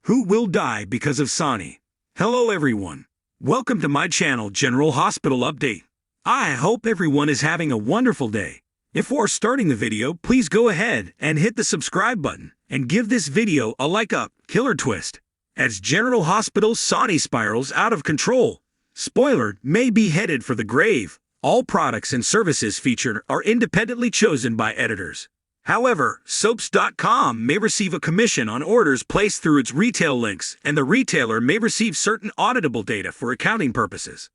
Who will die because of Sonny? Hello everyone. Welcome to my channel General Hospital Update. I hope everyone is having a wonderful day. Before starting the video, please go ahead and hit the subscribe button and give this video a like up, killer twist. As General Hospital Sonny spirals out of control, spoiler, may be headed for the grave. All products and services featured are independently chosen by editors. However, soaps.com may receive a commission on orders placed through its retail links, and the retailer may receive certain auditable data for accounting purposes.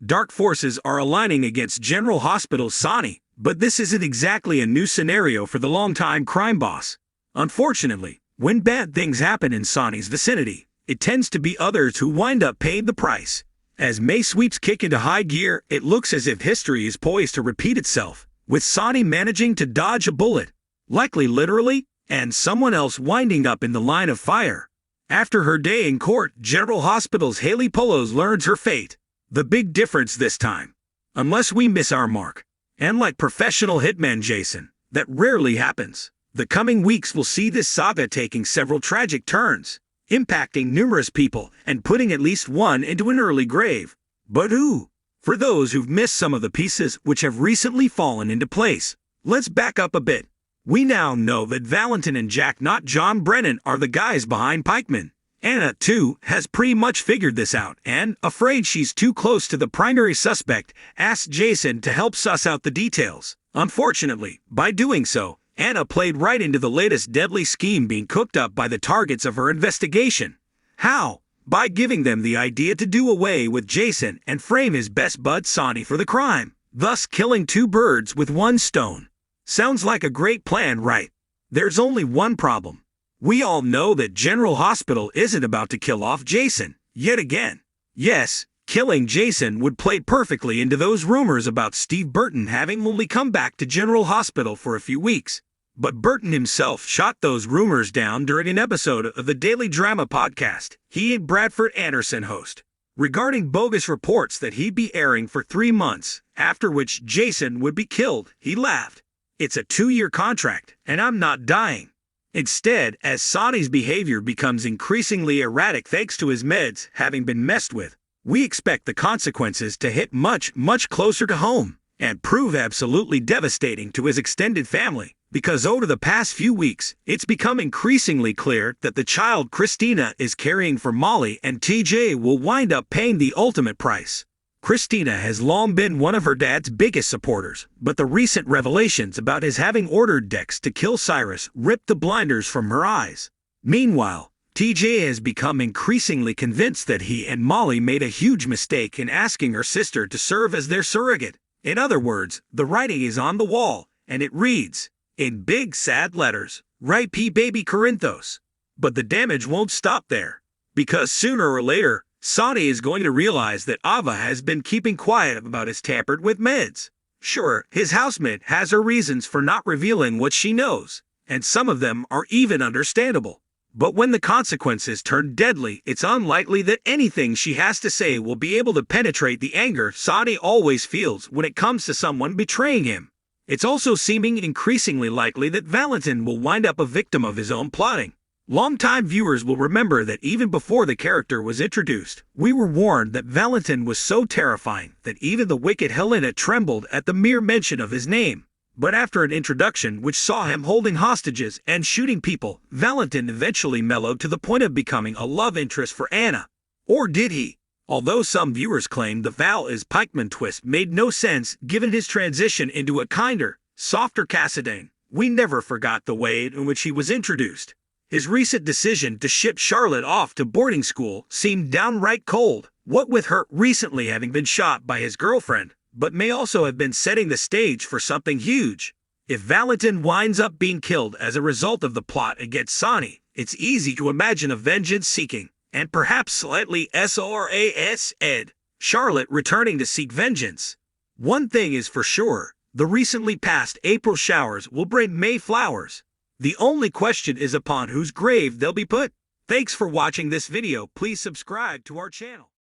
Dark forces are aligning against General Hospital Sonny, but this isn't exactly a new scenario for the longtime crime boss. Unfortunately, when bad things happen in Sonny's vicinity, it tends to be others who wind up paying the price. As May sweeps kick into high gear, it looks as if history is poised to repeat itself, with Sonny managing to dodge a bullet, likely literally, and someone else winding up in the line of fire. After her day in court, General Hospital's Haley Polos learns her fate. The big difference this time, unless we miss our mark, and like professional hitman Jason, that rarely happens. The coming weeks will see this saga taking several tragic turns, impacting numerous people and putting at least one into an early grave. But who? For those who've missed some of the pieces which have recently fallen into place, let's back up a bit. We now know that Valentin and Jack, not John Brennan, are the guys behind Pikeman. Anna, too, has pretty much figured this out and, afraid she's too close to the primary suspect, asks Jason to help suss out the details. Unfortunately, by doing so, Anna played right into the latest deadly scheme being cooked up by the targets of her investigation. How? By giving them the idea to do away with Jason and frame his best bud Sonny for the crime, thus killing two birds with one stone. Sounds like a great plan, right? There's only one problem. We all know that General Hospital isn't about to kill off Jason, yet again. Yes, killing Jason would play perfectly into those rumors about Steve Burton having only come back to General Hospital for a few weeks. But Burton himself shot those rumors down during an episode of the Daily Drama podcast he and Bradford Anderson host, regarding bogus reports that he'd be airing for 3 months, after which Jason would be killed. He laughed. It's a 2-year contract, and I'm not dying. Instead, as Sonny's behavior becomes increasingly erratic thanks to his meds having been messed with, we expect the consequences to hit much, much closer to home and prove absolutely devastating to his extended family. Because over the past few weeks, it's become increasingly clear that the child Christina is carrying for Molly and TJ will wind up paying the ultimate price. Christina has long been one of her dad's biggest supporters, but the recent revelations about his having ordered Dex to kill Cyrus ripped the blinders from her eyes. Meanwhile, TJ has become increasingly convinced that he and Molly made a huge mistake in asking her sister to serve as their surrogate. In other words, the writing is on the wall, and it reads, in big sad letters, "Right P baby Corinthos." But the damage won't stop there, because sooner or later, Sonny is going to realize that Ava has been keeping quiet about his tampered with meds. Sure, his housemate has her reasons for not revealing what she knows, and some of them are even understandable. But when the consequences turn deadly, it's unlikely that anything she has to say will be able to penetrate the anger Sonny always feels when it comes to someone betraying him. It's also seeming increasingly likely that Valentin will wind up a victim of his own plotting. Longtime viewers will remember that even before the character was introduced, we were warned that Valentin was so terrifying that even the wicked Helena trembled at the mere mention of his name. But after an introduction which saw him holding hostages and shooting people, Valentin eventually mellowed to the point of becoming a love interest for Anna. Or did he? Although some viewers claimed the Val is Pikeman twist made no sense given his transition into a kinder, softer Cassadine, we never forgot the way in which he was introduced. His recent decision to ship Charlotte off to boarding school seemed downright cold, what with her recently having been shot by his girlfriend, but may also have been setting the stage for something huge. If Valentin winds up being killed as a result of the plot against Sonny, it's easy to imagine a vengeance-seeking, and perhaps slightly SRAS-ed, Charlotte returning to seek vengeance. One thing is for sure, the recently passed April showers will bring May flowers. The only question is upon whose grave they'll be put. Thanks for watching this video. Please subscribe to our channel.